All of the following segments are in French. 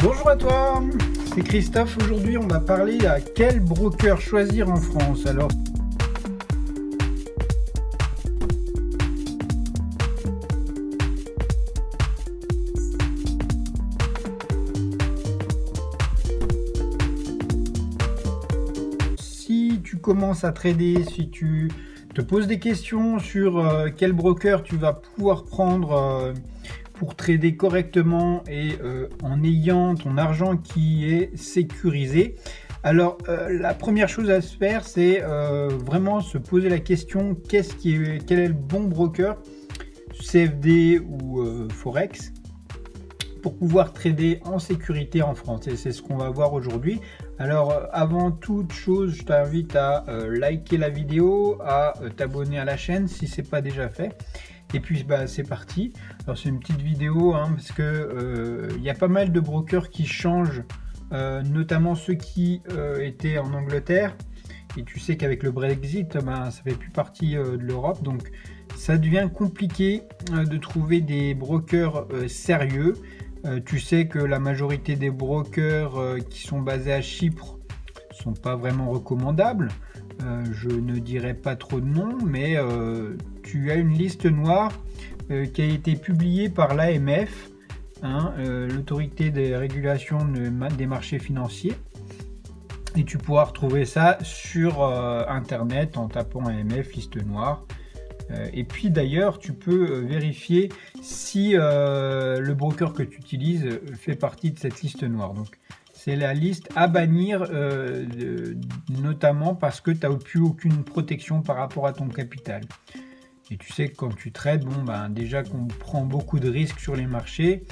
Bonjour à toi, c'est Christophe. Aujourd'hui, on va parler à quel broker choisir en France. Alors, si tu commences à trader, si tu te poses des questions sur quel broker tu vas pouvoir prendre pour trader correctement et en ayant ton argent qui est sécurisé. Alors la première chose à se faire, c'est vraiment se poser la question quel est le bon broker, CFD ou Forex, pour pouvoir trader en sécurité en France. Et c'est ce qu'on va voir aujourd'hui. Alors avant toute chose, je t'invite à liker la vidéo, à t'abonner à la chaîne si c'est pas déjà fait. Et puis c'est parti. Alors c'est une petite vidéo parce que y a pas mal de brokers qui changent, notamment ceux qui étaient en Angleterre. Et tu sais qu'avec le Brexit, ça fait plus partie de l'Europe, donc ça devient compliqué de trouver des brokers sérieux. Tu sais que la majorité des brokers qui sont basés à Chypre sont pas vraiment recommandables. Je ne dirai pas trop de noms, mais tu as une liste noire qui a été publiée par l'AMF, l'autorité des régulations des marchés financiers. Et tu pourras retrouver ça sur internet en tapant AMF liste noire. Et puis d'ailleurs, tu peux vérifier si le broker que tu utilises fait partie de cette liste noire. Donc, c'est la liste à bannir, notamment parce que tu n'as plus aucune protection par rapport à ton capital. Et tu sais que quand tu trades, déjà qu'on prend beaucoup de risques sur les marchés,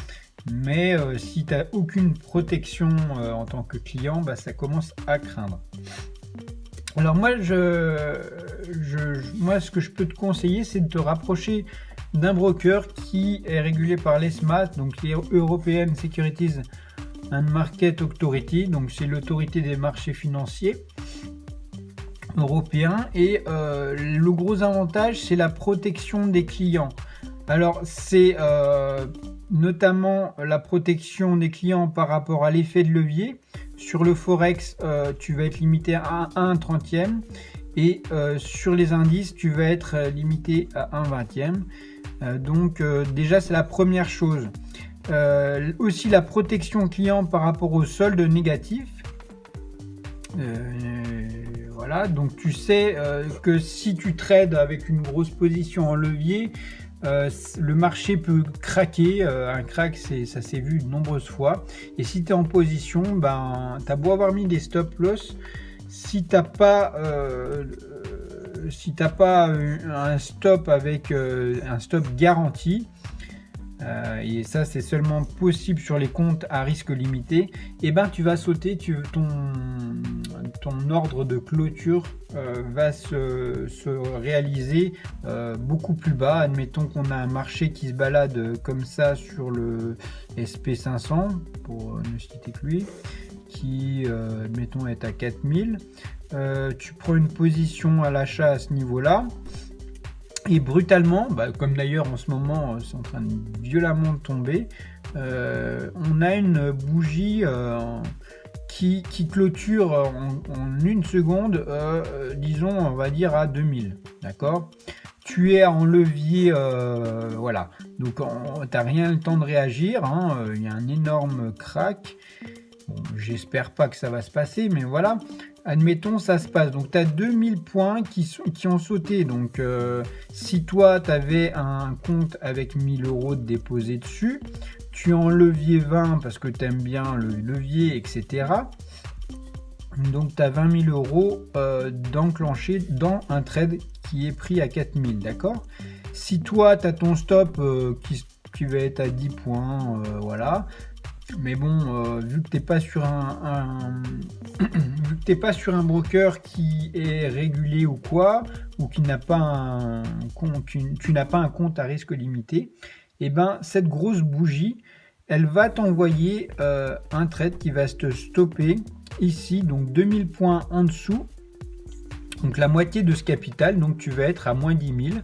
mais si tu n'as aucune protection en tant que client, ça commence à craindre. Alors moi, ce que je peux te conseiller, c'est de te rapprocher d'un broker qui est régulé par l'ESMA, donc les European Securities and Market Authority, donc c'est l'autorité des marchés financiers européens. Et le gros avantage, c'est la protection des clients. Alors c'est notamment la protection des clients par rapport à l'effet de levier. Sur le Forex, tu vas être limité à 1/30e et sur les indices, tu vas être limité à 1/20e. Donc déjà, c'est la première chose. Aussi la protection client par rapport au solde négatif. Voilà, donc tu sais que si tu trades avec une grosse position en levier, le marché peut craquer. Un crack, ça s'est vu de nombreuses fois. Et si tu es en position, tu as beau avoir mis des stop loss, si tu n'as pas un stop avec un stop garanti, et ça c'est seulement possible sur les comptes à risque limité, et tu vas sauter, ton ordre de clôture va se réaliser beaucoup plus bas. Admettons qu'on a un marché qui se balade comme ça sur le SP500, pour ne citer que lui, qui admettons est à 4000. Tu prends une position à l'achat à ce niveau-là. Et brutalement, comme d'ailleurs en ce moment c'est en train de violemment tomber, on a une bougie qui clôture en une seconde, disons on va dire à 2000, d'accord. Tu es en levier, voilà, donc t'as rien le temps de réagir, il y a un énorme crack. Bon, j'espère pas que ça va se passer, mais voilà. Admettons, ça se passe. Donc, tu as 2000 points qui ont sauté. Donc, si toi, tu avais un compte avec 1000 € de déposé dessus, tu es en levier 20 parce que tu aimes bien le levier, etc. Donc, tu as 20 000 € d'enclencher dans un trade qui est pris à 4000. D'accord ? Si toi, tu as ton stop qui va être à 10 points, voilà. Mais bon, vu que tu n'es pas sur un broker qui est régulé ou quoi, ou qui n'a pas un compte, tu n'as pas un compte à risque limité, cette grosse bougie, elle va t'envoyer un trade qui va te stopper ici, donc 2000 points en dessous, donc la moitié de ce capital, donc tu vas être à moins 10 000.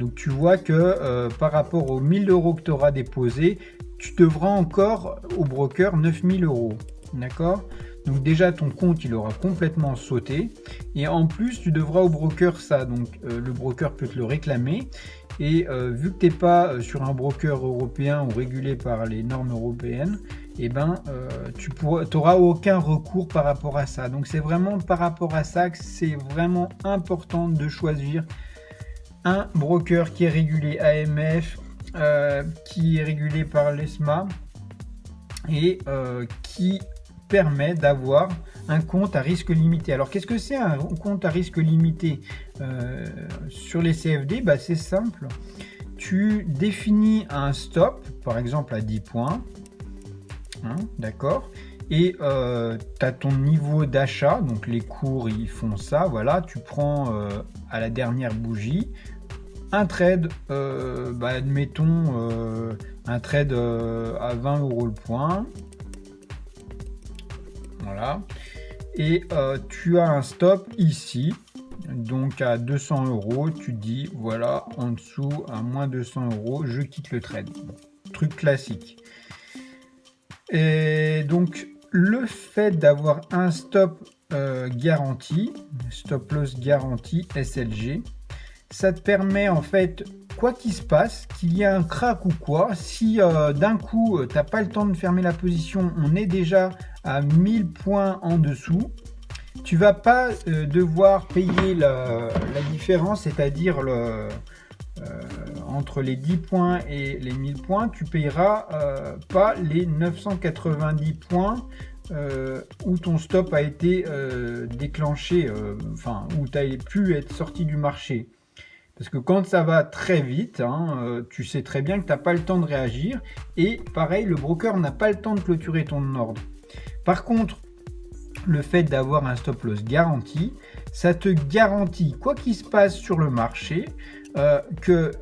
Donc tu vois que par rapport aux 1000 euros que tu auras déposé, tu devras encore au broker 9000 euros. D'accord? Donc déjà ton compte il aura complètement sauté et en plus tu devras au broker ça, donc le broker peut te le réclamer et vu que tu n'es pas sur un broker européen ou régulé par les normes européennes, et tu n'auras aucun recours par rapport à ça. Donc c'est vraiment par rapport à ça que c'est vraiment important de choisir un broker qui est régulé AMF, qui est régulé par l'ESMA et qui permet d'avoir un compte à risque limité. Alors qu'est-ce que c'est un compte à risque limité sur les CFD? C'est simple, tu définis un stop par exemple à 10 points, hein, d'accord, et tu as ton niveau d'achat, donc les cours ils font ça, voilà, tu prends à la dernière bougie un trade, admettons un trade à 20 euros le point. Voilà, et tu as un stop ici, donc à 200 euros, tu dis voilà, en dessous à moins 200 euros, je quitte le trade. Truc classique. Et donc le fait d'avoir un stop garanti, stop loss garanti SLG, ça te permet en fait, quoi qu'il se passe, qu'il y ait un crack ou quoi, si d'un coup tu n'as pas le temps de fermer la position, on est déjà à 1000 points en dessous, tu vas pas devoir payer la différence, c'est-à-dire entre les 10 points et les 1000 points, tu payeras pas les 990 points où ton stop a été déclenché, où tu as pu être sorti du marché. Parce que quand ça va très vite, tu sais très bien que tu n'as pas le temps de réagir. Et pareil, le broker n'a pas le temps de clôturer ton ordre. Par contre, le fait d'avoir un stop loss garanti, ça te garantit, quoi qu'il se passe sur le marché, que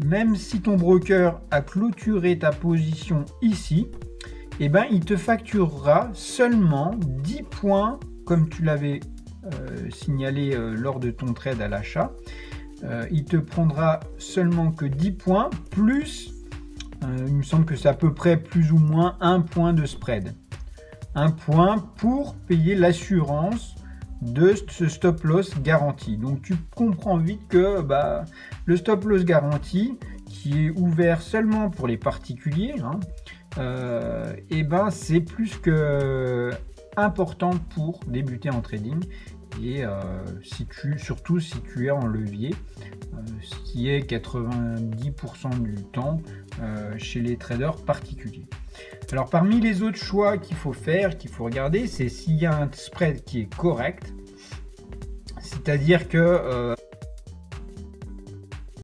même si ton broker a clôturé ta position ici, il te facturera seulement 10 points, comme tu l'avais signalé lors de ton trade à l'achat. Il te prendra seulement que 10 points, plus, il me semble que c'est à peu près plus ou moins 1 point de spread. 1 point pour payer l'assurance de ce stop loss garanti. Donc tu comprends vite que le stop loss garanti, qui est ouvert seulement pour les particuliers, c'est plus que important pour débuter en trading. Et surtout si tu es en levier, ce qui est 90% du temps chez les traders particuliers. Alors parmi les autres choix qu'il faut faire, qu'il faut regarder, c'est s'il y a un spread qui est correct, c'est-à-dire que